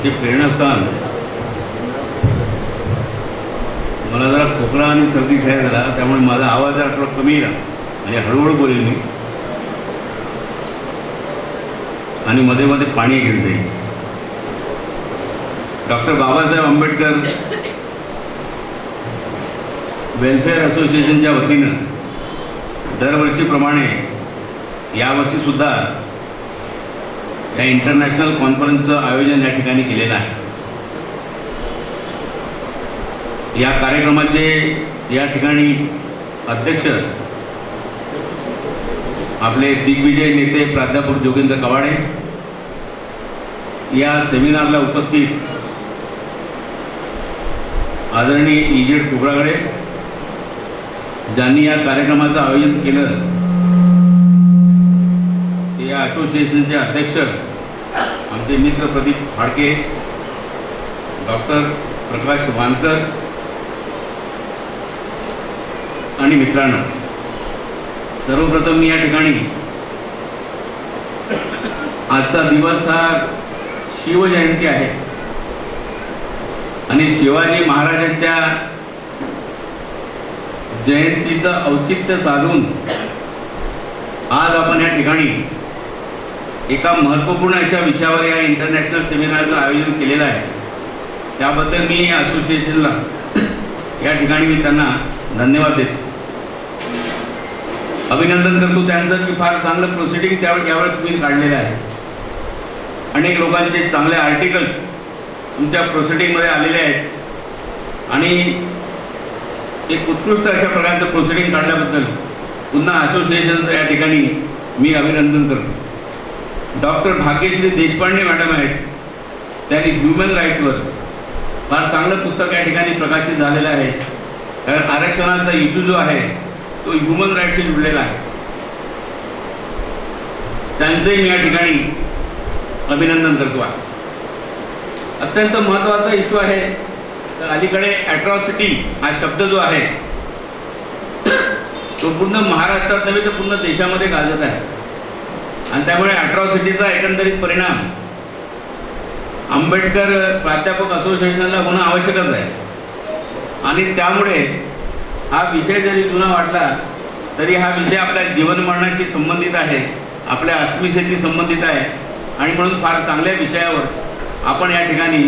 हे प्रेरणास्थान मला जरा खोकला आणि सर्दी काय झाला, त्यामुळे माझा आवाज जरा थोडा कमी राहा, म्हणजे हळूहळू बोलेल मी आणि मध्ये मध्ये पाणी घेत जाईल. डॉक्टर बाबासाहेब आंबेडकर वेलफेअर असोसिएशनच्या वतीनं दरवर्षीप्रमाणे यावर्षीसुद्धा या इंटरनॅशनल कॉन्फरन्सचं आयोजन या ठिकाणी केलेलं आहे. या कार्यक्रमाचे या ठिकाणी अध्यक्ष आपले दिग्विजय नेते प्राध्यापक जोगेंद्र कवाडे, या सेमिनारला उपस्थित आदरणीय इजेड खोब्रागडे, ज्यांनी या कार्यक्रमाचं आयोजन केलं ते या असोसिएशनचे अध्यक्ष आमचे मित्र प्रदीप फाडके, डॉक्टर प्रकाश वानकर आणि मित्रांनो, सर्वप्रथम मी या ठिकाणी आजचा दिवस हा शिवजयंती आहे आणि शिवाजी महाराजांच्या जयंतीचं औचित्य साधून आज आपण या ठिकाणी एका महत्त्वपूर्ण अशा विषयावर या इंटरनॅशनल सेमिनारचं आयोजन केलेलं आहे. त्याबद्दल मी या असोसिएशनला या ठिकाणी मी त्यांना धन्यवाद देतो, अभिनंदन करतो त्यांचं की फार चांगलं प्रोसिडिंग यावेळेस तुम्ही काढलेलं आहे. अनेक लोकांचे चांगले आर्टिकल्स तुमच्या प्रोसिडिंगमध्ये आलेले आहेत आणि एक उत्कृष्ट अशा प्रकारचं प्रोसिडिंग काढल्याबद्दल पुन्हा असोसिएशनचं या ठिकाणी मी अभिनंदन करतो. डॉक्टर भाग्यश्री देशपांडे मॅडम आहेत, त्यांनी ह्युमन राईट्सवर फार चांगलं पुस्तक या ठिकाणी प्रकाशित झालेलं आहे. कारण आरक्षणाचा इश्यू जो आहे तो ह्युमन राईट्सशी जुळलेला आहे. त्यांचंही मी या ठिकाणी अभिनंदन करतो आहे. अत्यंत महत्त्वाचा इश्यू आहे. तर अलीकडे ॲट्रॉसिटी हा शब्द जो आहे तो पूर्ण महाराष्ट्रात नव्हे तर पूर्ण देशामध्ये गाजत आहे आणि त्यामुळे ॲट्रॉसिटीचा एकंदरीत परिणाम आंबेडकर प्राध्यापक असोसिएशनला होणं आवश्यकच आहे. आणि त्यामुळे हा विषय जरी जुना वाटला तरी हा विषय आपल्या जीवनमरणाशी संबंधित आहे, आपल्या अस्मितेशी संबंधित आहे आणि म्हणून फार चांगल्या विषयावर आपण या ठिकाणी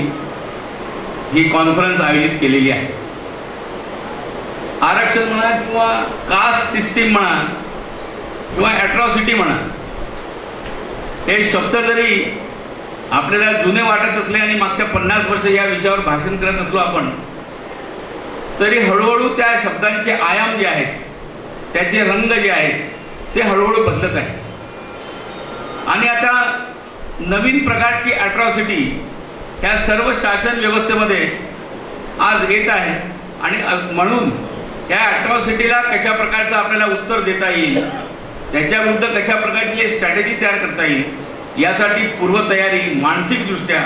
ही कॉन्फरन्स आयोजित केलेली आहे. आरक्षण म्हणा किंवा कास्ट सिस्टीम म्हणा किंवा ॲट्रॉसिटी म्हणा, हे शब्द जरी आपल्याला जुने वाटत असले आणि मागच्या 50 वर्ष या विषयावर भाषण करत असलो आपण, तरी हळूहळू त्या शब्दांचे आयाम जे आहेत, त्याचे रंग जे आहेत ते हळूहळू बदलत आहे. आणि आता नवीन प्रकारची ॲट्रॉसिटी ह्या सर्व शासन व्यवस्थेमध्ये आज येत आहे आणि म्हणून त्या ॲट्रॉसिटीला कशा प्रकारचं आपल्याला उत्तर देता येईल, त्याच्याविरुद्ध कशा प्रकारची स्ट्रॅटेजी तयार करता येईल यासाठी पूर्वतयारी मानसिकदृष्ट्या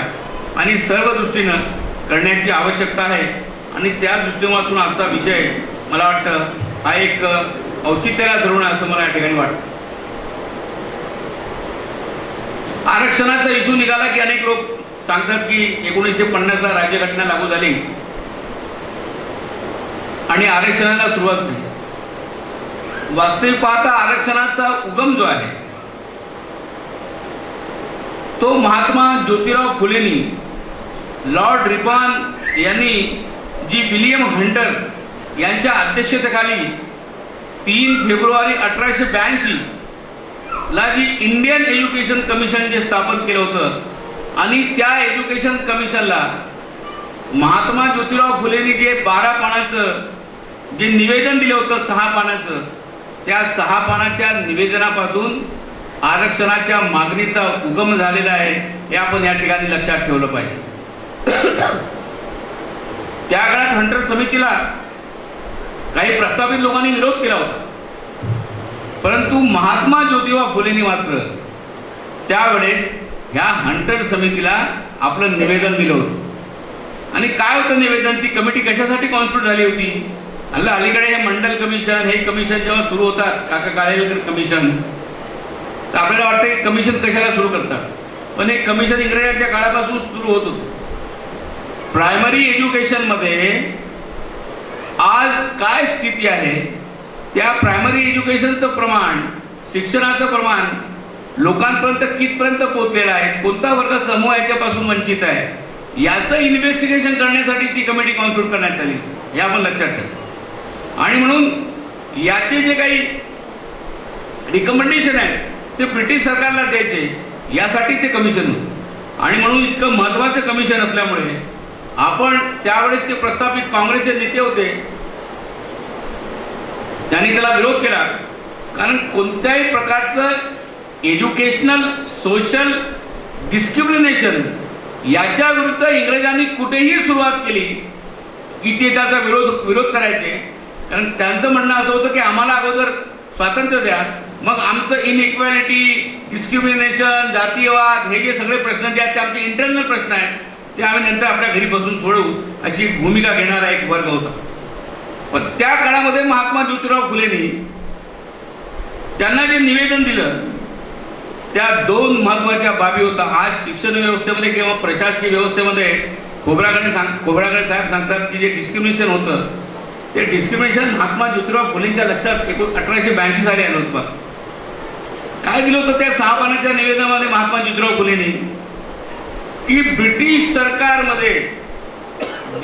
आणि सर्व दृष्टीनं करण्याची आवश्यकता आहे. आणि त्या दृष्टिकोनातून आजचा विषय मला वाटतं हा एक औचित्याला धरून असं मला या ठिकाणी वाटतं. आरक्षणाचा इश्यू निघाला की अनेक लोक सांगतात की 1950ला राज्यघटना लागू झाली आणि आरक्षणाला सुरुवात झाली. वास्तविक पाहता आरक्षणाचा उगम जो आहे तो महात्मा ज्योतिराव फुलेंनी, लॉर्ड रिपन यांनी जी विलियम हंटर यांच्या अध्यक्षतेखाली 3 फेब्रुवारी 1882 ला जी इंडियन एज्युकेशन कमिशन जे स्थापन केलं होतं आणि त्या एज्युकेशन कमिशनला महात्मा ज्योतिराव फुलेंनी जे 12 पानाचं जे निवेदन दिलं होतं 6 पानाचं, त्या 6 पानाच्या निवेदनापासून आरक्षणाच्या मागणीचा उगम झालेला आहे हे आपण या ठिकाणी लक्षात ठेवलं पाहिजे. त्या काळात हंटर समितीला काही प्रस्थापित लोकांनी विरोध केला होता, परंतु महात्मा ज्योतिबा फुलेंनी मात्र त्यावेळेस ह्या हंटर समितीला आपलं निवेदन दिलं होतं. आणि काय होतं निवेदन, ती कमिटी कशासाठी कॉन्स्टिट्यूट झाली होती? अलीकडे हे मंडल कमिशन, हे कमिशन जेव्हा सुरू होतात, काका काळेकर कमिशन, तर आपल्याला वाटतं की कमिशन कशाला सुरू करतात, पण हे कमिशन इंग्रजांच्या काळापासून सुरू होत होतं. प्रायमरी एज्युकेशनमध्ये आज काय स्थिती आहे, त्या प्रायमरी एज्युकेशनचं प्रमाण, शिक्षणाचं प्रमाण लोकांपर्यंत कितपर्यंत पोहोचलेलं आहे, कोणता वर्ग समूह याच्यापासून वंचित आहे, याचं इन्व्हेस्टिगेशन करण्यासाठी ती कमिटी कॉन्स्टिट्यूट करण्यात आली, हे आपण लक्षात ठेवा. आणि म्हणून याचे जे काही रिकमेंडेशन आहे ते ब्रिटिश सरकारला द्यायचे, यासाठी ते कमिशन होतं. आणि म्हणून इतकं महत्त्वाचं कमिशन असल्यामुळे आपण त्यावेळेस ते प्रस्थापित काँग्रेसचे नेते होते, त्यांनी त्याला विरोध केला. कारण कोणत्याही प्रकारचं एज्युकेशनल सोशल डिस्क्रिमिनेशन याच्या विरुद्ध इंग्रजांनी कुठेही सुरुवात केली की ते त्याचा विरोध करायचे. कारण त्यांचं म्हणणं असं होतं की आम्हाला अगोदर स्वातंत्र्य द्या, मग आमचं इनइक्वॅलिटी, डिस्क्रिमिनेशन, जातीयवाद हे जे सगळे प्रश्न जे आहेत ते आमचे इंटरनल प्रश्न आहेत, ते आम्ही नंतर आपल्या घरी बसून सोडवू, अशी भूमिका घेणारा एक वर्ग होता. पण त्या काळामध्ये महात्मा ज्योतिराव फुलेंनी त्यांना जे निवेदन दिलं त्या दोन महत्त्वाच्या बाबी होता. आज शिक्षण व्यवस्थेमध्ये किंवा प्रशासकीय व्यवस्थेमध्ये खोब्रागडे साहेब सांगतात की जे डिस्क्रिमिनेशन होतं ते डिस्क्रिमिनेशन महात्मा ज्योतिराव फुलेंच्या लक्षात 1882 साली आलं होतं. काय दिलं होतं त्या 6 पानाच्या निवेदनामध्ये महात्मा ज्योतिराव फुलेंनी की ब्रिटिश सरकारमध्ये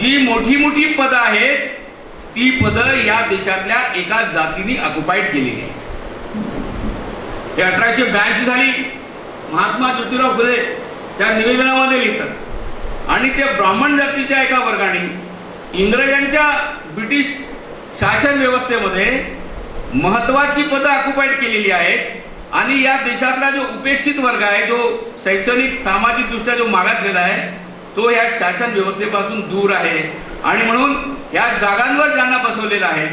जी मोठी मोठी पदं आहेत ती पदं या देशातल्या एका जातीने ऑक्युपाईड केलेली आहे. हे 1882 साली महात्मा ज्योतिराव फुले त्या निवेदनामध्ये लिहितात. आणि त्या ब्राह्मण जातीच्या एका वर्गाने इंग्रजांच्या ब्रिटिश शासन व्यवस्थेमध्ये महत्त्वाची पदं ऑक्युपाईड केलेली आहेत आणि या देशातला जो उपेक्षित वर्ग आहे, जो शैक्षणिक सामाजिक दृष्ट्या जो मागासलेला आहे, तो या शासन व्यवस्थेपासून दूर आहे. आणि म्हणून या जागांवर ज्यांना बसवलेलं आहे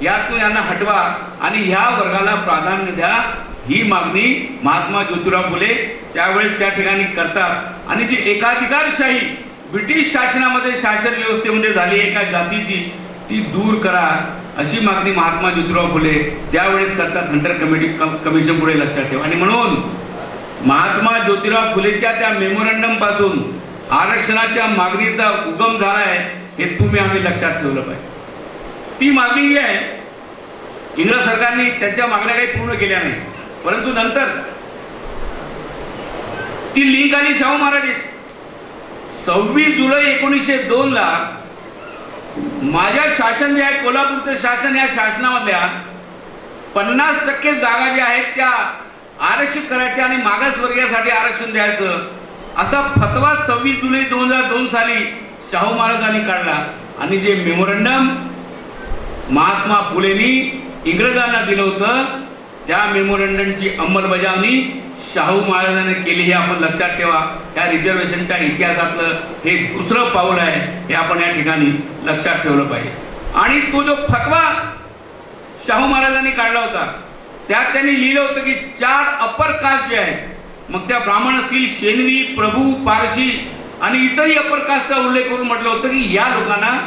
यातून यांना हटवा आणि ह्या वर्गाला प्राधान्य द्या, ही मागणी महात्मा ज्योतिराव फुले त्यावेळेस त्या ठिकाणी करतात. आणि जी एकाधिकारशाही ब्रिटिश शासनामध्ये शासन व्यवस्थेमध्ये झाली एका जातीची, ती दूर करा, अशी मागणी महात्मा ज्योतिराव फुले त्यावेळेस करतात हंटर कमिशन पुढे, लक्षात ठेवा. आणि म्हणून महात्मा ज्योतिराव फुलेच्या त्या मेमोरंडम पासून आरक्षणाच्या मागणीचा उगम झाला आहे, हे आम्ही लक्षात ठेवलं पाहिजे. ती मागणी जी आहे इंग्रज सरकारने त्यांच्या मागण्या काही पूर्ण केल्या नाही, परंतु नंतर ती लिंक आली शाहू महाराज. 26 जुलै 1902 ला माझ्या शासन जे आहे कोल्हापूरचं शासन, या शासनामधल्या 50% जागा ज्या आहेत त्या आरक्षित करायच्या आणि मागासवर्गीयासाठी आरक्षण द्यायचं, असा फतवा 26 जुलै 2002 साली शाहू महाराजांनी काढला. आणि जे मेमोरंडम महात्मा फुलेंनी इंग्रजांना दिलं होतं त्या मेमोरंडमची अंमलबजावणी शाहू महाराजांनी केली, हे आपण लक्षात ठेवा. या रिझर्वेशनच्या इतिहासातलं हे दुसरं पाऊल आहे, हे आपण या ठिकाणी लक्षात ठेवलं पाहिजे. आणि तो जो फतवा शाहू महाराजांनी काढला होता त्यात त्यांनी लिहिलं होतं की 4 अप्पर कास्ट जे आहेत, मग त्या ब्राह्मण असतील, शेनवी, प्रभू, पारशी आणि इतरही अप्पर कास्टचा उल्लेख करून म्हटलं होतं की या लोकांना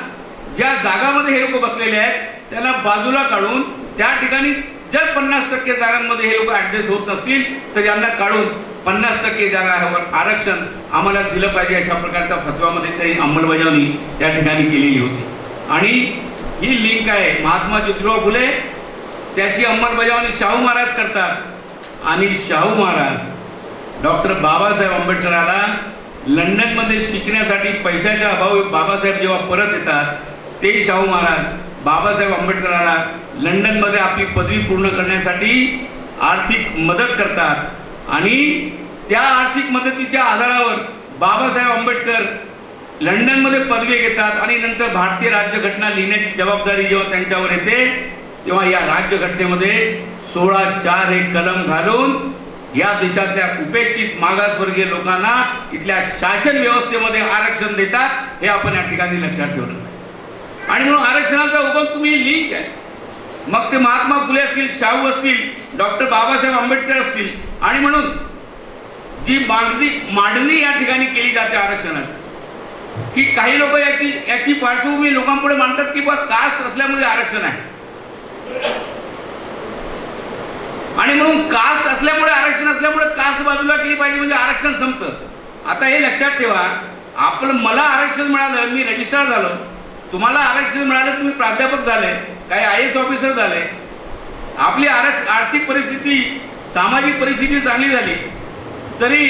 ज्या जागामध्ये हे लोक बसलेले आहेत त्याला बाजूला काढून त्या ठिकाणी जर 50% जागांमध्ये हे लोक ऍडजस्ट होत नसतील तर यांना काढून 50% जागांवर आरक्षण आम्हाला दिलं पाहिजे, अशा प्रकारच्या फतव्यामध्ये त्यांनी अंमलबजावणी त्या ठिकाणी केलेली होती. आणि ही लिंक आहे महात्मा ज्योतिराव फुले, त्याची अंमलबजावणी शाहू महाराज करतात. आणि शाहू महाराज डॉक्टर बाबासाहेब आंबेडकराला लंडनमध्ये शिकण्यासाठी पैशाच्या अभावी बाबासाहेब जेव्हा परत येतात, ते शाहू महाराज बाबासाहेब आंबेडकरांना लंडनमध्ये आपली पदवी पूर्ण करण्यासाठी आर्थिक मदत करतात. आणि त्या आर्थिक मदतीच्या आधारावर बाबासाहेब आंबेडकर लंडनमध्ये पदवी घेतात आणि नंतर भारतीय राज्यघटना लिहिण्याची जबाबदारी जेव्हा त्यांच्यावर येते तेव्हा या राज्यघटनेमध्ये 16(4) हे कलम घालून या देशातल्या उपेक्षित मागासवर्गीय लोकांना इथल्या शासन व्यवस्थेमध्ये आरक्षण देतात, हे आपण या ठिकाणी लक्षात ठेवलं. आणि म्हणून आरक्षणाचा उगम तुम्ही लिंक आहे, मग ते महात्मा फुले असतील, शाहू असतील, डॉक्टर बाबासाहेब आंबेडकर असतील. आणि म्हणून जी मांडणी या ठिकाणी केली जाते आरक्षणाची, की काही लोक याची पार्श्वभूमी लोकांपुढे मांडतात की बा कास्ट असल्यामुळे आरक्षण आहे, आणि म्हणून कास्ट असल्यामुळे आरक्षण असल्यामुळे कास्ट बाजूला केली पाहिजे म्हणजे आरक्षण संपतं. आता हे लक्षात ठेवा, मला आरक्षण मिळालं, मी रजिस्ट्रार झालो, तुम्हाला आरक्षण मिळालं, तुम्ही प्राध्यापक झाले, काही IAS ऑफिसर झाले, आपली आर्थिक परिस्थिती, सामाजिक परिस्थिती चांगली झाली, तरी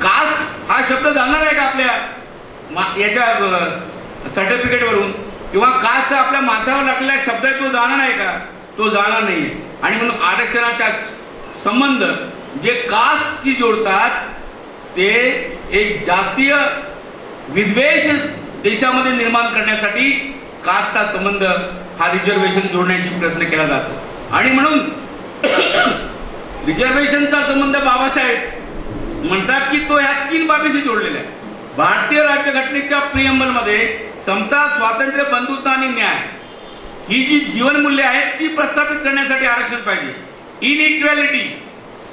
कास्ट हा शब्द जाणार आहे का आपल्या याच्या सर्टिफिकेटवरून, किंवा कास्ट आपल्या माथ्यावर लागलेला शब्द आहे तो जाणार आहे का? तो जाणार नाही. आणि म्हणून आरक्षणाचा संबंध जे कास्टशी जोडतात ते एक जातीय विद्वेष देशामध्ये निर्माण करण्यासाठी कास्टचा संबंध हा रिझर्वेशन जोडण्याची प्रयत्न केला जातो. आणि म्हणून रिझर्वेशनचा संबंध बाबासाहेब म्हणतात की तो ह्या 3 बाबीशी जोडलेला आहे. भारतीय राज्यघटनेच्या प्रियंबलमध्ये समता, स्वातंत्र्य, बंधुता आणि न्याय ही जी जीवनमूल्य आहेत ती प्रस्थापित करण्यासाठी आरक्षण पाहिजे. इनइक्वॅलिटी,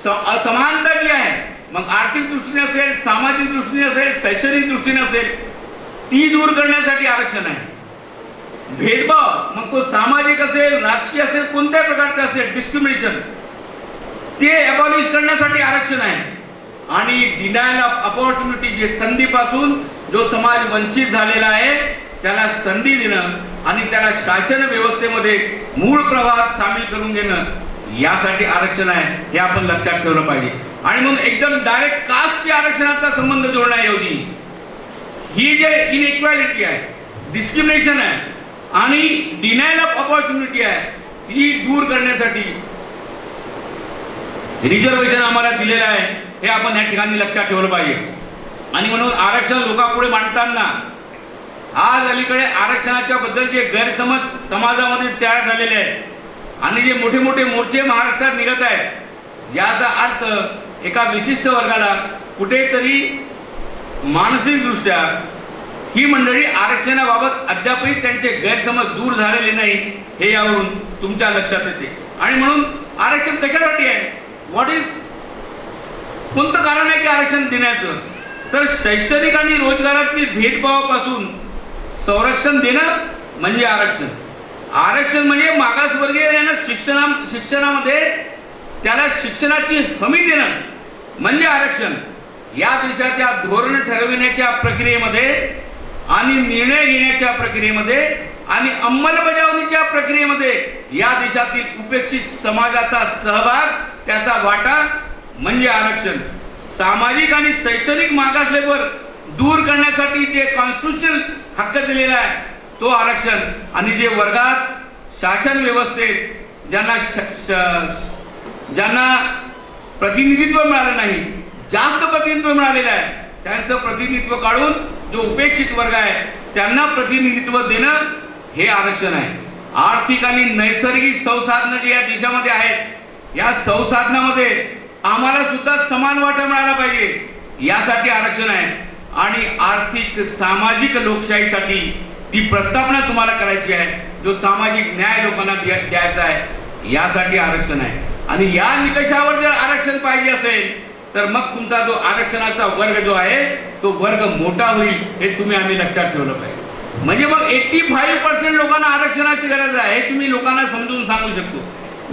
असमानता जी आहे, मग आर्थिक दृष्टीने असेल, सामाजिक दृष्टीने असेल, शैक्षणिक दृष्टीने असेल, ती दूर करण्यासाठी आरक्षण आहे. भेदभाव, मग तो सामाजिक असेल, राजकीय असेल, कोणत्याही प्रकारचे असेल, डिस्क्रिमिनेशन, ते अबॉलिश करण्यासाठी आरक्षण आहे. आणि डिनायल ऑफ अपॉर्च्युनिटी, जे संधीपासून जो समाज वंचित झालेला आहे त्याला संधी देणं आणि त्याला शासन व्यवस्थेमध्ये मूळ प्रवाहात सामील करून घेणं, यासाठी आरक्षण आहे, हे आपण लक्षात ठेवलं पाहिजे. आणि म्हणून एकदम डायरेक्ट कास्टशी आरक्षणाचा संबंध जोडण्याऐवजी ही जे इनइक्वॅलिटी आहे, डिस्क्रिमिनेशन आहे आणि डिनायल ऑफ अपॉर्च्युनिटी आहे, ती दूर करण्यासाठी रिझर्वेशन आम्हाला दिलेलं आहे, हे आपण या ठिकाणी लक्षात ठेवलं पाहिजे. आणि म्हणून आरक्षण लोकांपुढे मांडताना आज अलीकडे आरक्षणाच्या बद्दल जे गैरसमज समाजामध्ये तयार झालेले आहेत आणि जे मोठे मोठे मोर्चे महाराष्ट्रात निघत आहेत, याचा अर्थ एका विशिष्ट वर्गाला कुठेतरी मानसिकदृष्ट्या ही मंडळी आरक्षणाबाबत अद्यापही त्यांचे गैरसमज दूर झालेले नाही, हे यावरून तुमच्या लक्षात येते. आणि म्हणून आरक्षण कशासाठी आहे, व्हॉट इज, कोणतं कारण आहे की आरक्षण देण्याचं? तर शैक्षणिक आणि रोजगारातील भेदभावापासून संरक्षण देणं म्हणजे आरक्षण. आरक्षण म्हणजे मागासवर्गीय यांना शिक्षणामध्ये त्याला शिक्षणाची हमी देणं म्हणजे आरक्षण. या देशाच्या धोरण ठरविण्याच्या प्रक्रियेमध्ये आणि निर्णय घेण्याच्या प्रक्रियेमध्ये आणि अंमलबजावणीच्या प्रक्रियेमध्ये या देशातील उपेक्षित समाजाचा सहभाग, त्याचा वाटा म्हणजे आरक्षण. सामाजिक आणि शैक्षणिक मागासलेवर दूर करण्यासाठी जे कॉन्स्टिट्यूशनल हक्क दिलेला आहे तो आरक्षण. आणि जे वर्गात शासन व्यवस्थेत ज्यांना प्रतिनिधित्व मिळालं नाही, जास्त प्रतिनिधित्व मिळालेलं आहे, त्यांचं प्रतिनिधित्व काढून जो उपेक्षित वर्ग आहे त्यांना प्रतिनिधित्व देणं हे आरक्षण आहे. आर्थिक आणि नैसर्गिक संसाधनं जे या देशामध्ये आहेत, या संसाधनामध्ये आम्हाला सुद्धा समान वाटा मिळाला पाहिजे, यासाठी आरक्षण आहे. आणि आर्थिक सामाजिक लोकशाहीसाठी ती प्रस्थापना तुम्हाला करायची आहे, जो सामाजिक न्याय लोकांना द्यायचा आहे, यासाठी आरक्षण आहे. आणि या निकषावर जर आरक्षण पाहिजे असेल तर मग तुमचा जो आरक्षणाचा वर्ग जो आहे तो वर्ग मोठा होईल, हे तुम्ही आम्ही लक्षात ठेवलं पाहिजे. म्हणजे मग 85% लोकांना आरक्षणाची गरज आहे, हे तुम्ही लोकांना समजून सांगू शकतो.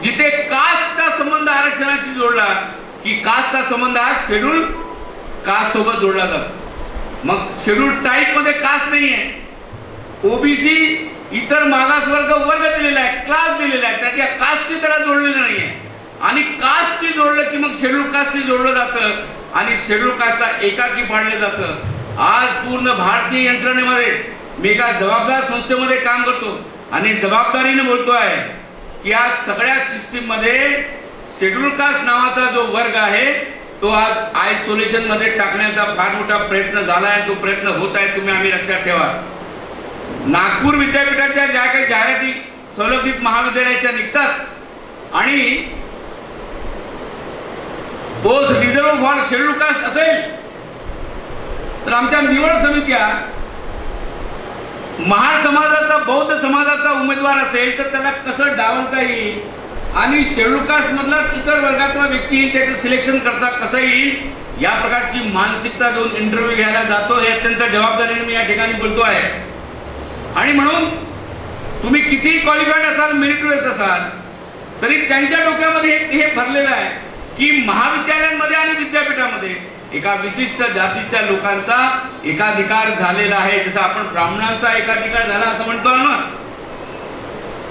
जिथे कास्टचा संबंध आरक्षणाशी जोडला की कास्टचा संबंध हा शेड्यूल कास्ट सोबत जोडला जातो. मग शेड्यूल टाईप मध्ये कास्ट नाही आहे, ओबीसी इतर मागासवर्ग दिलेला आहे, क्लास दिलेला आहे, त्याच्या कास्टशी त्याला जोडलेलं नाही आहे. आणि कास्टशी जोडलं की मग शेड्यूल कास्टशी जोडलं जातं आणि शेड्यूल कास्टला एकाकी पाडलं जातं. आज पूर्ण भारतीय यंत्रणेमध्ये मी एका जबाबदार संस्थेमध्ये काम करतो आणि जबाबदारीने बोलतो आहे की आज सगळ्या सिस्टीम मध्ये शेड्यूल कास्ट नावाचा जो वर्ग आहे तो आज आयसोलेशन मध्ये टाकण्याचा फार मोठा प्रयत्न झाला आहे, तो प्रयत्न होत आहे, तुम्ही आम्ही लक्षात ठेवा. नागपूर विद्यापीठाच्या ज्या काही जाहिराती संलग्नित महाविद्यालयाच्या निघतात आणि post reserve for schedule caste असेल तर आमच्या निवड समित्या महार समाजाचा, बौद्ध समाजाचा उमेदवार असेल तर त्याला कसं डावलता येईल आणि शेड्यूल कास्ट मधला इतर वर्गातला व्यक्ती येईल त्याचं सिलेक्शन करता कसं येईल, या प्रकारची मानसिकता घेऊन इंटरव्ह्यू घ्यायला जातो, हे अत्यंत जबाबदारीने मी या ठिकाणी बोलतो आहे. आणि म्हणून तुम्ही किती क्वालिफाईड असाल, मेरिटोरियस असाल, तरी त्यांच्या डोक्यामध्ये हे भरलेलं आहे की महाविद्यालयांमध्ये आणि विद्यापीठामध्ये एका विशिष्ट जातीच्या लोकांचा एकाधिकार झालेला आहे. जसं आपण ब्राह्मणांचा एकाधिकार झाला असं म्हणतो ना,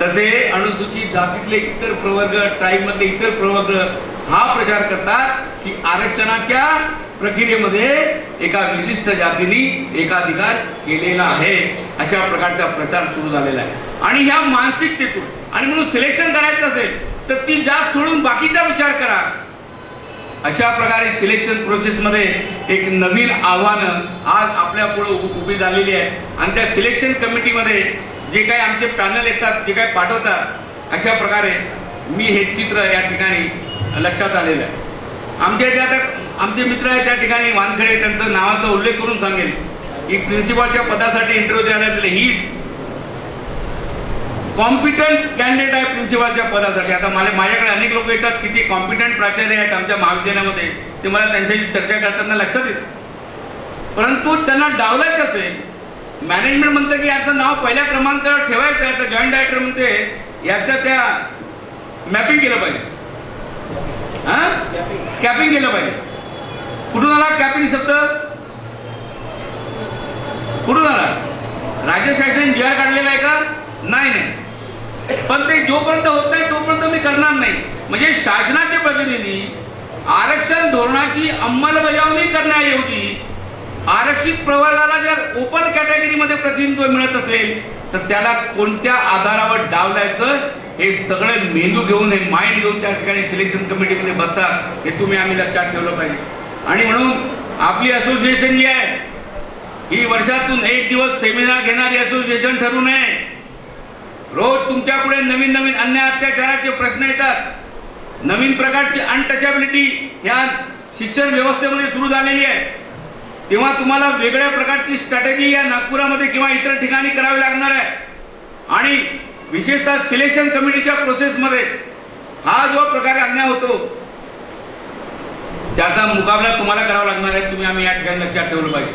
तसे अनुसूचित जातीतले इतर प्रवर्ग, ट्राईबमधले इतर प्रवर्ग हा प्रचार करतात की आरक्षणाच्या प्रक्रियेमध्ये एका विशिष्ट जातीने एकाधिकार केलेला आहे. अशा प्रकारचा प्रचार सुरू झालेला आहे. आणि ह्या मानसिकतेतून आणि म्हणून सिलेक्शन करायचं असेल तर ती जात सोडून बाकीचा विचार करा. अशा प्रकारे सिलेक्शन प्रोसेसमध्ये एक नवीन आव्हानं आज आपल्या पुढे उभी झालेली आहे. आणि त्या सिलेक्शन कमिटीमध्ये जे काही आमचे पॅनल येतात, जे काही पाठवतात, अशा प्रकारे मी हे चित्र या ठिकाणी लक्षात आलेलं आहे. आमच्या जे आता आमचे मित्र आहेत त्या ठिकाणी वानखेडे, त्यांचा नावाचा उल्लेख करून सांगेल की प्रिन्सिपलच्या पदासाठी इंटरव्ह्यू द्यायला दिले. ही कॉम्पिटंट कॅन्डिडेट आहे प्रिन्सिपलच्या पदासाठी. आता माझ्याकडे अनेक लोक येतात, किती कॉम्पिटंट प्राचार्य आहेत आमच्या महाविद्यालयामध्ये, ते मला त्यांच्याशी चर्चा करताना लक्षात येतं. परंतु त्यांना डावलायचं असेल, मॅनेजमेंट म्हणतं की याचं नाव पहिल्या क्रमांकावर ठेवायचं आहे, तर जॉईंट डायरेक्टर म्हणते याचं त्या मॅपिंग केलं पाहिजे, कॅपिंग केलं पाहिजे. कुठून आला कॅपिंग शब्द? कुठून आला? राज्य शासन जी आर काढलेला आहे का? नाही. पण ते जोपर्यंत होत नाही तोपर्यंत मी करणार नाही. म्हणजे शासनाचे प्रतिनिधी आरक्षण धोरणाची अंमलबजावणी करण्याऐवजी आरक्षित प्रवर्गाला जर ओपन कॅटेगरीमध्ये प्रतिनिधित्व मिळत असेल तर त्याला कोणत्या आधारावर डावलायचं हे सगळं मेंदू घेऊन, हे माइंड घेऊन त्या ठिकाणी सिलेक्शन कमिटीमध्ये बसतात. हे तुम्ही आम्ही लक्षात ठेवलं पाहिजे. आणि म्हणून आपली असोसिएशन जी आहे ही वर्षातून एक दिवस सेमिनार घेणारी असोसिएशन ठरू नये. रोज तुमच्या पुढे नवीन नवीन अन्याय अत्याचाराचे प्रश्न येतात. नवीन प्रकारची अनटचॅबिलिटी ह्या शिक्षण व्यवस्थेमध्ये सुरू झालेली आहे. तेव्हा तुम्हाला वेगळ्या प्रकारची स्ट्रॅटेजी या नागपुरामध्ये किंवा इतर ठिकाणी करावी लागणार आहे. आणि विशेषतः सिलेक्शन कमिटीच्या प्रोसेसमध्ये हा जो प्रकारे अन्याय होतो त्याचा मुकाबला तुम्हाला करावा लागणार आहे. तुम्ही आम्ही या ठिकाणी लक्षात ठेवलं पाहिजे.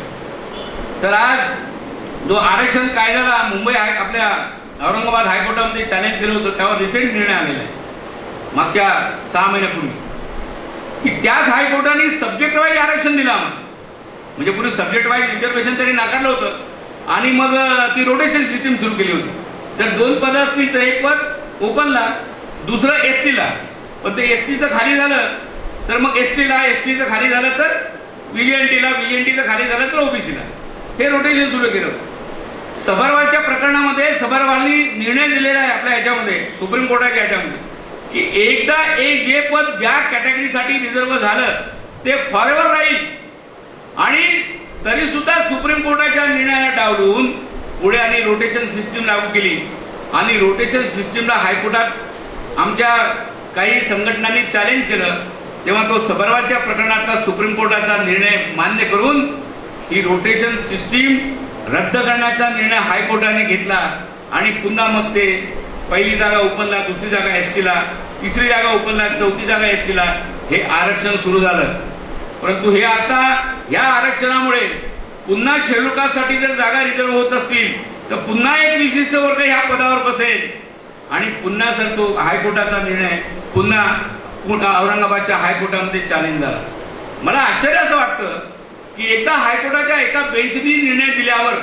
तर आज जो आरक्षण कायद्याला मुंबई आपल्या औरंगाबाद हायकोर्टामध्ये चॅलेंज केलं होतं, त्यावर रिसेंट निर्णय आलेला आहे मागच्या 6 महिन्यापूर्वी, की त्याच हायकोर्टाने सब्जेक्ट वाईज आरक्षण दिलं आम्हाला. म्हणजे पूर्वी सब्जेक्ट वाईज रिझर्वेशन त्यांनी नाकारलं होतं आणि मग ती रोटेशन सिस्टीम सुरू केली होती. जर 2 पद असतील तर एक पद ओपनला, दुसरं एसटीला. पण ते एसटीचं खाली झालं तर मग एसटीला, एसटीचं खाली झालं तर व्हीएनटीला, व्हीएनटीचं खाली झालं तर ओबीसीला. हे रोटेशन सुरू केलं. सबरवालच्या प्रकरणामध्ये सबरवालनी निर्णय दिलेला आहे आपल्या ह्याच्यामध्ये, सुप्रीम कोर्टाच्या ह्याच्यामध्ये, की एकदा एक जे पद ज्या कॅटेगरीसाठी रिझर्व झालं ते फॉरएव्हर राहील. आणि तरी सुद्धा सुप्रीम कोर्टाच्या निर्णयाला डावलून पुढे आणि रोटेशन सिस्टीम लागू केली. आणि रोटेशन सिस्टीमला हायकोर्टात आमच्या काही संघटनांनी चॅलेंज केलं. तेव्हा तो सबरवालच्या प्रकरणातला सुप्रीम कोर्टाचा निर्णय मान्य करून ही रोटेशन सिस्टीम रद्द करण्याचा निर्णय हायकोर्टाने घेतला. आणि पुन्हा मग ते पहिली जागा ओपनला, दुसरी जागा एसटीला, तिसरी जागा ओपनला, चौथी जागा एसटीला हे आरक्षण सुरू झालं. परंतु हे आता या आरक्षणामुळे पुन्हा शेड्यूल कास्टसाठी जर जागा रिझर्व होत असतील तर पुन्हा एक विशिष्ट वर्ग ह्या पदावर बसेल. आणि पुन्हा सर तो हायकोर्टाचा निर्णय पुन्हा औरंगाबादच्या हायकोर्टामध्ये चॅलेंज झाला. मला आश्चर्य असं वाटतं की एकदा हायकोर्टाच्या एका बेंचनी निर्णय दिल्यावर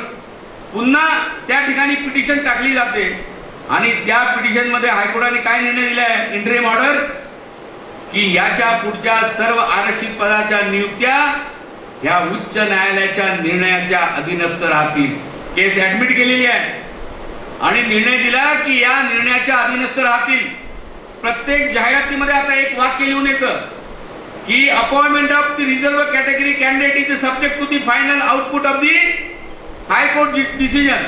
पुन्हा त्या ठिकाणी पिटिशन टाकली जाते. आणि त्या पिटिशनमध्ये हायकोर्टाने काय निर्णय दिला आहे, इंटरिम ऑर्डर, की याच्या पुढच्या सर्व आरक्षित पदाच्या नियुक्त्या ह्या उच्च न्यायालयाच्या निर्णयाच्या अधीनस्थ राहतील. केस ऍडमिट केलेली आहे आणि निर्णय दिला की या निर्णयाच्या अधीनस्थ राहतील. प्रत्येक जाहिरातीमध्ये आता एक वाक्य लिहून येतं की appointment of the reserve category candidate is subject to the final output of the high court decision.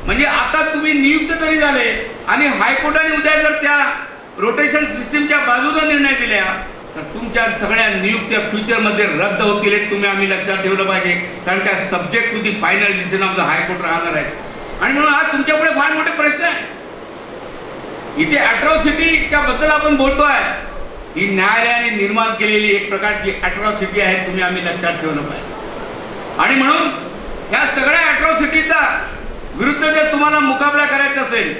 म्हणजे आता तुम्ही नियुक्त तरी झाले आणि हायकोर्टाने उद्या जर त्या रोटेशन सिस्टीमच्या बाजूने निर्णय दिल्या तर तुमच्या सगळ्या नियुक्त्या फ्युचरमध्ये रद्द होतील. हे तुम्ही आम्ही लक्षात ठेवलं पाहिजे. कारण त्या subject to the final decision of the high court राहणार आहे. आणि म्हणून आज तुमच्यापुढे फार मोठे प्रश्न आहे. इथे अॅट्रॉसिटीच्या बद्दल आपण बोलतोय, ही न्यायालयाने निर्माण केलेली एक प्रकारची अॅट्रॉसिटी आहे. तुम्ही आम्ही लक्षात ठेवलं पाहिजे. आणि म्हणून या सगळ्या अॅट्रॉसिटीचा विरुद्ध जर तुम्हाला मुकाबला करायचा असेल,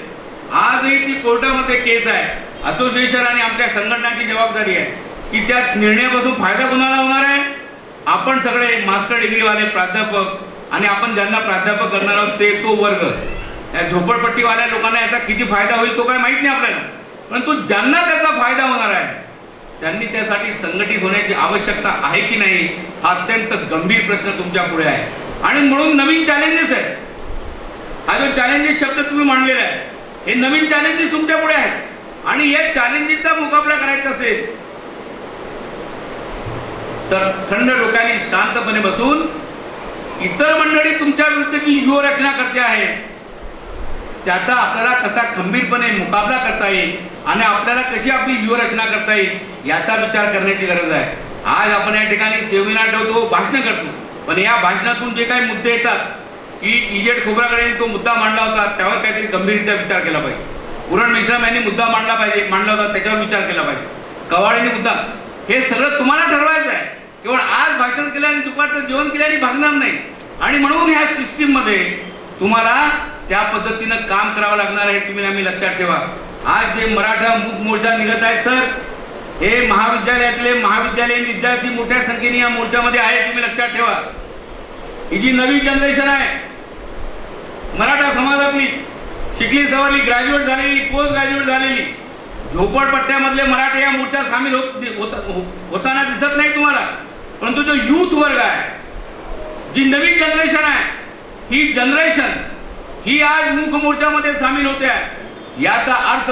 आजही ती कोर्टामध्ये केस आहे. असोसिएशन आणि आमच्या संघटनाची जबाबदारी आहे की त्या निर्णयापासून फायदा कोणाला होणार आहे, आपण सगळे मास्टर डिग्रीवाले प्राध्यापक आणि आपण ज्यांना प्राध्यापक करणार आहोत ते तो वर्ग, या झोपडपट्टीवाल्या लोकांना याचा किती फायदा होईल तो काय माहित नाही आपल्याला, परंतु ज्यांना त्याचा फायदा होणार आहे त्यांनी त्यासाठी संघटित होण्याची आवश्यकता आहे की नाही हा अत्यंत गंभीर प्रश्न तुमच्या पुढे आहे. आणि म्हणून नवीन चॅलेंजेस आहेत. हा जो चॅलेंजेस शब्द तुम्ही मांडलेला आहे हे नवीन चॅलेंजेस तुमच्या पुढे आहेत आणि या चॅलेंजेसचा मुकाबला करायचा असेल तर थंड डोक्याने शांतपणे बसून इतर मंडळी तुमच्या विरुद्धची व्यूहरचना करते आहे त्याचा आपल्याला कसा खंबीरपणे मुकाबला करता येईल आणि आपल्याला कशी आपली व्यूहरचना करता येईल याचा विचार करण्याची गरज आहे. आज आपण या ठिकाणी सेमिनार ठेवतो, भाषण करतो, पण या भाषणातून जे काही मुद्दे येतात की इजेड खोब्रागडे तो मुद्दा मांडला होता त्यावर काहीतरी गंभीररित्या विचार केला पाहिजे. पूरण मेश्राम यांनी मुद्दा मांडला होता त्याच्यावर विचार केला पाहिजे. कवाडेंनी मुद्दा, हे सगळं तुम्हाला ठरवायचं आहे. केवळ आज भाषण केलं आणि दुपारचं जेवण केल्याने भागणार नाही. आणि म्हणून ह्या सिस्टीम मध्ये तुम्हाला त्या पद्धतीनं काम करावं लागणार आहे. तुम्ही आम्ही लक्षात ठेवा. आज जे मराठा मूक मोर्चा निघत आहे सर, हे महाविद्यालयातले महाविद्यालयीन विद्यार्थी मोठ्या संख्येने या मोर्चामध्ये आहे. तुम्ही लक्षात ठेवा. ही जी नवी जनरेशन आहे मराठा समाजातली, शिकली सवरली, ग्रॅज्युएट झालेली, पोस्ट ग्रॅज्युएट झालेली, झोपडपट्ट्यामधले मराठे या मोर्चात सामील होताना दिसत नाही तुम्हाला, परंतु जो युथ वर्ग आहे, जी नवीन जनरेशन आहे, ही जनरेशन ही आज मूक मोर्चामध्ये सामील होते आहे. याचा अर्थ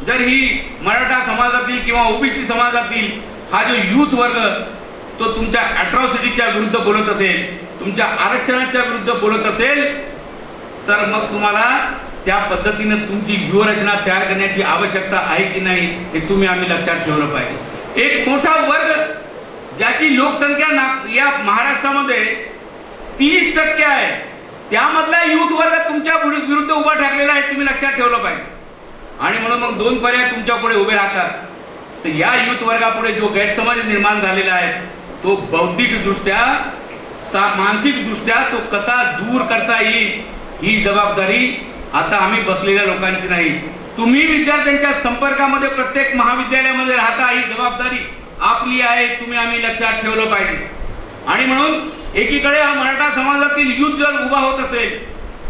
जर ही मराठा समाजातील किंवा ओबीसी समाजातील हा जो युथ वर्ग तो तुमच्या अॅट्रॉसिटीच्या विरुद्ध बोलत असेल, तुमच्या आरक्षणाच्या विरुद्ध बोलत असेल तर मग तुम्हाला त्या पद्धतीने तुमची व्यूहरचना तयार करण्याची आवश्यकता आहे की नाही हे तुम्ही आम्ही लक्षात ठेवलं पाहिजे. एक मोठा वर्ग ज्याची लोकसंख्या या महाराष्ट्रामध्ये 30% आहे त्यामधला युथ वर्ग तुमच्या विरुद्ध उभा ठाकलेला आहे. तुम्ही लक्षात ठेवलं पाहिजे. आणि म्हणून मग दोन पर्याय तुमच्या पुढे उभे राहतात. तर या युथ वर्गापुढे जो गैरसमज निर्माण झालेला आहे तो बौद्धिकदृष्ट्या मानसिकदृष्ट्या तो कसा दूर करता येईल ही जबाबदारी आता आम्ही बसलेल्या लोकांची नाही. तुम्ही विद्यार्थ्यांच्या संपर्कामध्ये प्रत्येक महाविद्यालयामध्ये राहता, ही जबाबदारी आपली आहे. तुम्ही आम्ही लक्षात ठेवलं पाहिजे. आणि म्हणून एकीकडे हा मराठा समाजातील युथ जर उभा होत असेल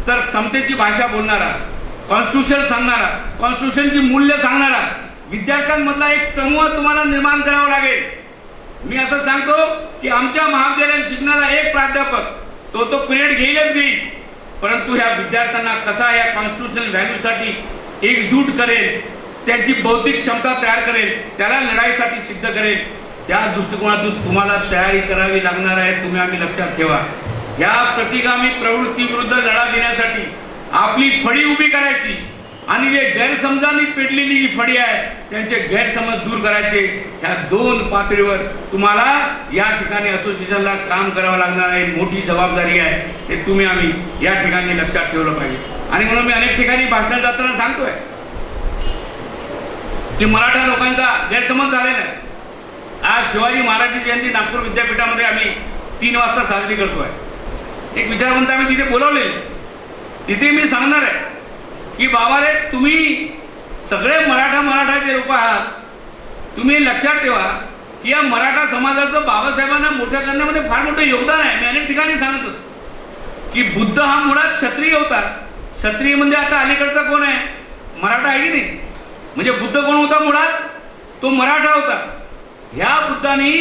तर समतेची भाषा बोलणारा, कॉन्स्टिट्यूशन सांगणारा, कॉन्स्टिट्यूशनची मूल्य सांगणारा विद्यार्थ्यांमधला एक समूह तुम्हाला निर्माण करावा लागेल. मी असं सांगतो की आमच्या महाविद्यालयात शिकणारा एक प्राध्यापक तो पिरियड घेईल, परंतु ह्या विद्यार्थ्यांना कसा या कॉन्स्टिट्यूशनल व्हॅल्यूसाठी एकजूट करेल, त्यांची बौद्धिक क्षमता तयार करेल, त्याला लढाईसाठी सिद्ध करेल, त्या दृष्टिकोनातून तुम्हाला तयारी करावी लागणार आहे. तुम्ही आम्ही लक्षात ठेवा. या प्रतिगामी प्रवृत्ती विरुद्ध लढा देण्यासाठी आपली फळी उभी करायची आणि जे गैरसमजांनी पेटलेली जी फळी आहे त्यांचे गैरसमज दूर करायचे. ह्या दोन पातळीवर तुम्हाला या ठिकाणी असोसिएशनला काम करावं लागणार आहे. मोठी जबाबदारी आहे. हे तुम्ही आम्ही या ठिकाणी लक्षात ठेवलं पाहिजे. आणि म्हणून मी अनेक ठिकाणी भाषण करताना सांगतोय की मराठा लोकांचा गैरसमज झालेला आहे. आज शिवाजी महाराजांची जयंती नागपूर विद्यापीठामध्ये आम्ही 3 वाजता साजरी करतोय. एक विचारवंत आम्ही तिथे बोलवले. तिथे मी सांगणार आहे की बाबा रे, तुम्ही सगळे मराठा जे लोक आहात, तुम्ही लक्षात ठेवा की या मराठा समाजाचं बाबासाहेबांना मोठ्या करण्यामध्ये फार मोठं योगदान आहे. मी अनेक ठिकाणी सांगत होतो की बुद्ध हा मुळात क्षत्रिय होता. क्षत्रिय म्हणजे आता अलीकडचा कोण आहे? मराठा आहे की नाही? म्हणजे बुद्ध कोण होता? मुळात तो मराठा होता. ह्या बुद्धांनी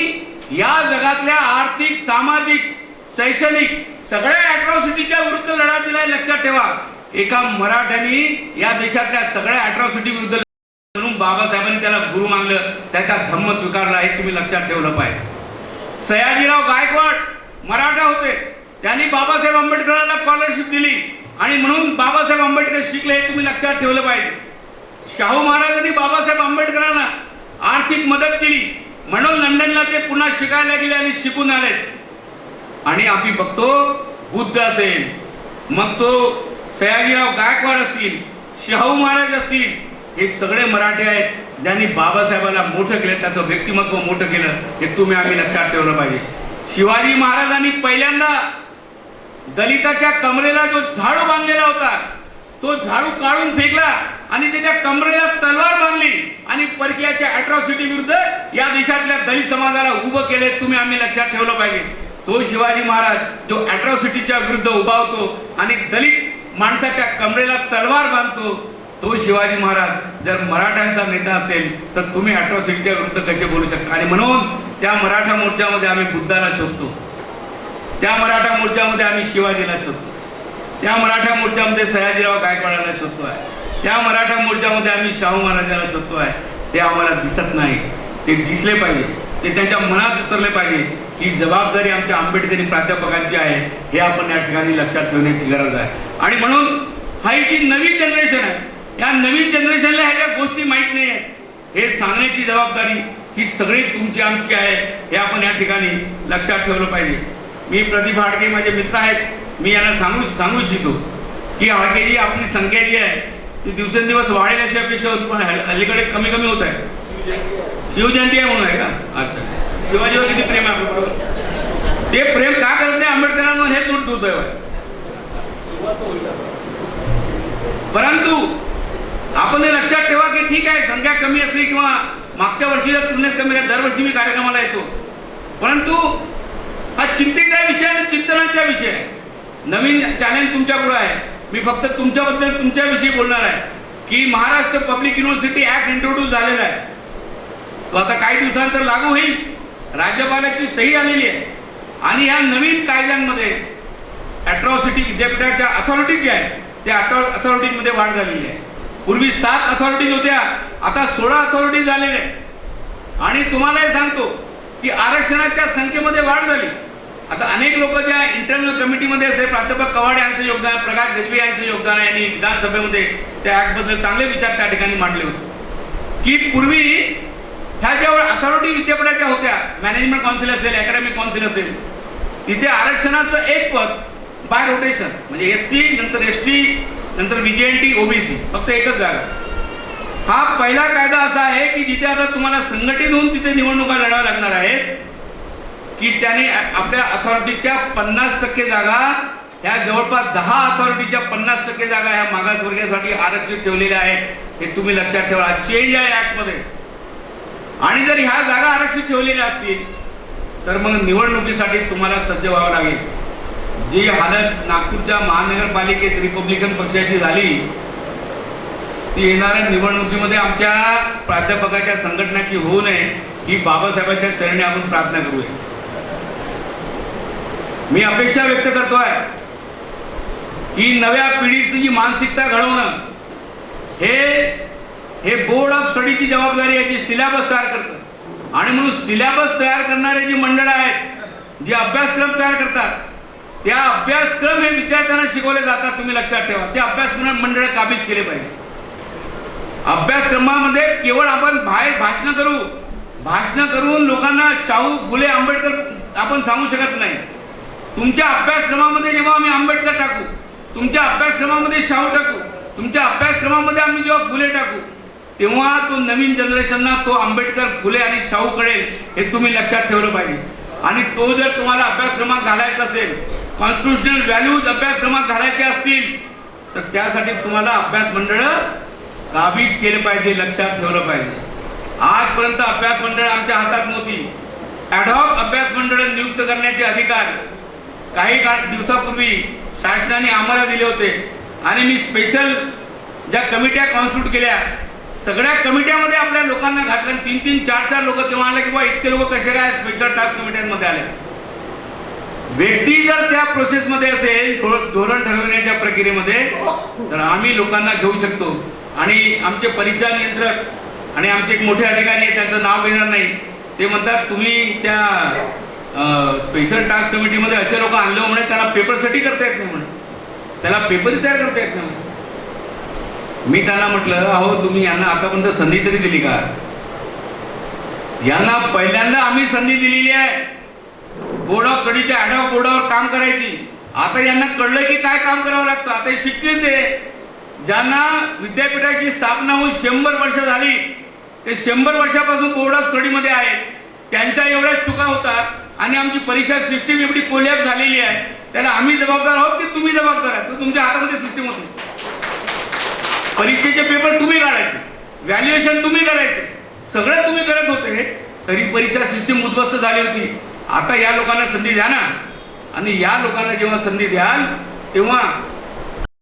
या जगातल्या आर्थिक, सामाजिक, शैक्षणिक सगळ्या अॅट्रॉसिटीच्या विरुद्ध लढा दिलाय. लक्षात ठेवा. एका मराठ्याने या देशातल्या सगळ्या अॅट्रॉसिटी विरुद्ध म्हणून बाबासाहेबांनी त्याला गुरु मानलं, त्याचा धम्म स्वीकारला. हे तुम्ही लक्षात ठेवलं पाहिजे. सयाजीराव गायकवाड मराठा होते. त्यांनी बाबासाहेब आंबेडकरांना स्कॉलरशिप दिली आणि म्हणून बाबासाहेब आंबेडकर शिकले. हे तुम्ही लक्षात ठेवलं पाहिजे. शाहू महाराजांनी बाबासाहेब आंबेडकरांना आर्थिक मदत केली म्हणून लंडनला ते पुन्हा शिकायला गेले आणि शिकून आले. आणि आम्ही बघतो बुद्ध असेल, मग तो सयाजीराव गायकवाड असतील, शाहू महाराज असतील, हे सगळे मराठी आहेत ज्यांनी बाबासाहेबांना मोठं केलं, त्याचं व्यक्तिमत्व मोठं केलं. हे तुम्ही आम्ही लक्षात ठेवलं पाहिजे. शिवाजी महाराजांनी पहिल्यांदा दलिताच्या कमरेला जो झाडू बांधलेला होता तो झाडू काढून फेकला आणि त्याच्या कमरेला तलवार बांधली आणि परकीयाच्या अॅट्रॉसिटी विरुद्ध या देशातल्या दलित समाजाला उभं केले तुम्ही, आम्ही लक्षात ठेवलं पाहिजे. तो शिवाजी महाराज जो अॅट्रॉसिटीच्या विरुद्ध उभा होतो आणि दलित माणसाच्या कमरेला तलवार बांधतो, तो शिवाजी महाराज जर मराठ्यांचा नेता असेल तर तुम्ही अॅट्रॉसिटीच्या विरुद्ध कसे बोलू शकता? आणि म्हणून त्या मराठा मोर्चामध्ये आम्ही बुद्धाला शोधतो, त्या मराठा मोर्चामध्ये आम्ही शिवाजीला शोधतो, त्या मराठा मोर्चामध्ये सयाजीराव गायकवाडाला शोधतो आहे, त्या मराठा मोर्चामध्ये आम्ही शाहू महाराजांना शोधतो आहे. ते आम्हाला दिसत नाही, ते दिसले पाहिजे, ते त्यांच्या मनात उतरले पाहिजे की जबाबदारी आमच्या आंबेडकरी प्राध्यापकांची आहे. हे आपण या ठिकाणी लक्षात ठेवण्याची गरज आहे. आणि म्हणून हा जी नवीन जनरेशन आहे, या नवीन जनरेशनला ह्या गोष्टी माहीत नाही आहेत, हे सांगण्याची जबाबदारी ही सगळी तुमची आमची आहे. हे आपण या ठिकाणी लक्षात ठेवलं पाहिजे. मी प्रदीप हाडके माझे मित्र आहेत, मी यांना सांगू इच्छितो की हाडकेची आपली संख्या जी आहे ती दिवसेंदिवस वाढेल अशी अपेक्षा होती, पण अलीकडे कमी कमी होत आहे. शिवजयंती आहे म्हणून आहे का? अच्छा, शिवाजीवर किती प्रेम आहे आपलं? ते प्रेम का करत नाही आंबेडकरांवर हे दुर्दैव आहे. परंतु आपण हे लक्षात ठेवा की ठीक आहे, संख्या कमी असली किंवा मागच्या वर्षीच्या तुलनेत कमी आहे, दरवर्षी मी कार्यक्रमाला येतो, परंतु हा चिंतेचा विषय आणि चिंतनाचा विषय आहे. नवीन चॅलेंज तुमच्या पुढे आहे. मी फक्त तुमच्याबद्दल तुमच्याविषयी बोलणार आहे की Maharashtra public university act introduce झालेला आहे. तो आता काही दिवसांतर लागू होईल. राज्यपालाची सही आलेली आहे आणि या नवीन कायद्यांमध्ये अॅट्रॉसिटी विद्यापीठाच्या अथॉरिटीज ज्या आहेत त्या अथॉरिटीजमध्ये वाढ झालेली आहे. पूर्वी 7 अथॉरिटीज होत्या, आता 16 अथॉरिटीज झालेल्या आहेत. आणि तुम्हाला हे सांगतो की आरक्षणाच्या संख्येमध्ये वाढ झाली. आता अनेक लोक ज्या इंटरनल कमिटीमध्ये असे प्राध्यापक कवाडे यांचं योगदान, प्रकाश गजबे यांचं योगदान आहे, आणि विधानसभेमध्ये त्या ऍक्टबद्दल चांगले विचार त्या ठिकाणी मांडले होते की पूर्वी ह्या ज्या अथॉरिटी विद्यापीठाच्या होत्या, मॅनेजमेंट काउन्सिल असेल, अकॅडमिक काउन्सिल असेल, तिथे आरक्षणाचं एक पद बाय रोटेशन, म्हणजे SC नंतर ST नंतर VJNT OBC, फक्त एकच जागा. हा पहिला कायदा असा आहे की जिथे आता तुम्हाला संघटित होऊन तिथे निवडणुका लढाव्या लागणार आहेत की त्याने आपल्या अथॉरिटीच्या 50% जागा, ह्या जवळपास 10 अथॉरिटीच्या 50% जागा ह्या मागासवर्गीयासाठी आरक्षित ठेवलेल्या आहेत. हे तुम्ही लक्षात ठेवा. चेंज आहे ऍक्टमध्ये. आणि जर ह्या जागा आरक्षित ठेवलेल्या असतील तर मग निवडणुकीसाठी तुम्हाला सज्ज व्हावं लागेल. जी हालत नागपूरच्या महानगरपालिकेत रिपब्लिकन पक्षाची झाली, ती येणाऱ्या निवडणुकीमध्ये आमच्या प्राध्यापकाच्या संघटनाची होऊ नये ही बाबासाहेबांच्या चरणी आपण प्रार्थना करूया. मी अपेक्षा व्यक्त करतोय की नव्या पिढीची जी मानसिकता घडवणं हे बोर्ड ऑफ स्टडीची जबाबदारी आहे, जी सिलेबस तयार करतं. आणि म्हणून सिलेबस तयार करणारे जी मंडळ आहेत, जे अभ्यासक्रम तयार करतात, त्या अभ्यासक्रम हे विद्यार्थ्यांना शिकवले जातात. तुम्ही लक्षात ठेवा, ते अभ्यासक्रम मंडळ काबीज केले पाहिजे. अभ्यासक्रमामध्ये केवळ आपण बाहेर भाषण करून लोकांना शाहू, फुले, आंबेडकर आपण सांगू शकत नाही. तुमच्या अभ्यासक्रमामध्ये जेव्हा आम्ही आंबेडकर टाकू, तुमच्या अभ्यासक्रमामध्ये शाहू टाकू, तुमच्या अभ्यासक्रमामध्ये आम्ही जेव्हा फुले टाकू, तेव्हा तो नवीन जनरेशनना तो आंबेडकर, फुले आणि शाहू कळेल. हे तुम्ही लक्षात ठेवलं पाहिजे. आणि तो जर तुम्हाला अभ्यासक्रमात घालायचा असेल, कॉन्स्टिट्यूशनल व्हॅल्यूज अभ्यासक्रमात घालायचे असतील, तर त्यासाठी तुम्हाला अभ्यास मंडळ काबीज केले पाहिजे, लक्षात ठेवलं पाहिजे. आजपर्यंत अभ्यास मंडळ आमच्या हातात नव्हती. ॲडहॉक अभ्यास मंडळ नियुक्त करण्याचे अधिकार काही दिवसापूर्वी शासनाने आम्हाला दिले होते. आणि मी स्पेशल ज्या कमिट्या कॉन्स्टिट्यूट केल्या, सगळ्या कमिट्यामध्ये आपल्या लोकांना घातलं. 3-3, 4-4 लोक तेव्हा आले की बा इतके लोक कसे काय स्पेशल टास्क कमिट्यांमध्ये आले. व्यक्ती जर त्या प्रोसेसमध्ये असेल, धोरण ठरवण्याच्या प्रक्रियेमध्ये, तर आम्ही लोकांना घेऊ शकतो. आणि आमचे परीक्षा नियंत्रक आणि आमचे एक मोठे अधिकारी आहेत, त्यांचं नाव घेणार नाही, ते म्हणतात तुम्ही त्या स्पेशल टास्क कमिटीमध्ये असे लोक आणले म्हणे, त्याला पेपरसाठी करता येत नाही म्हणे, त्याला पेपर तयार करता येत नाही. मी त्यांना म्हटलं, अहो तुम्ही यांना आतापर्यंत संधी तरी दिली का? यांना पहिल्यांदा आम्ही संधी दिलेली आहे बोर्ड ऑफ स्टडीच्या ॲडहॉक बोर्डावर काम करायची. आता यांना कळलं की काय काम करावं लागतं. आता हे शिकतील. ते ज्यांना विद्यापीठाची स्थापना होऊन 100 वर्ष झाली, ते 100 वर्षापासून बोर्ड ऑफ स्टडीमध्ये आहेत, त्यांच्या एवढ्याच चुका होतात. आणि आमची परीक्षा सिस्टीम एवढी कोलॅप्स झालेली आहे, त्याला आम्ही जबाबदार आहोत की तुम्ही जबाबदार आहात? तर तुमच्या हातामध्ये सिस्टीम होती. परीक्षेचे पेपर तुम्ही काढायचे, व्हॅल्युएशन तुम्ही करायचे, सगळं तुम्ही करत होते. तरी परीक्षा सिस्टीम उद्ध्वस्त झाली होती. आता या लोकांना संधी द्या ना, आणि या लोकांना जेव्हा संधी द्याल तेव्हा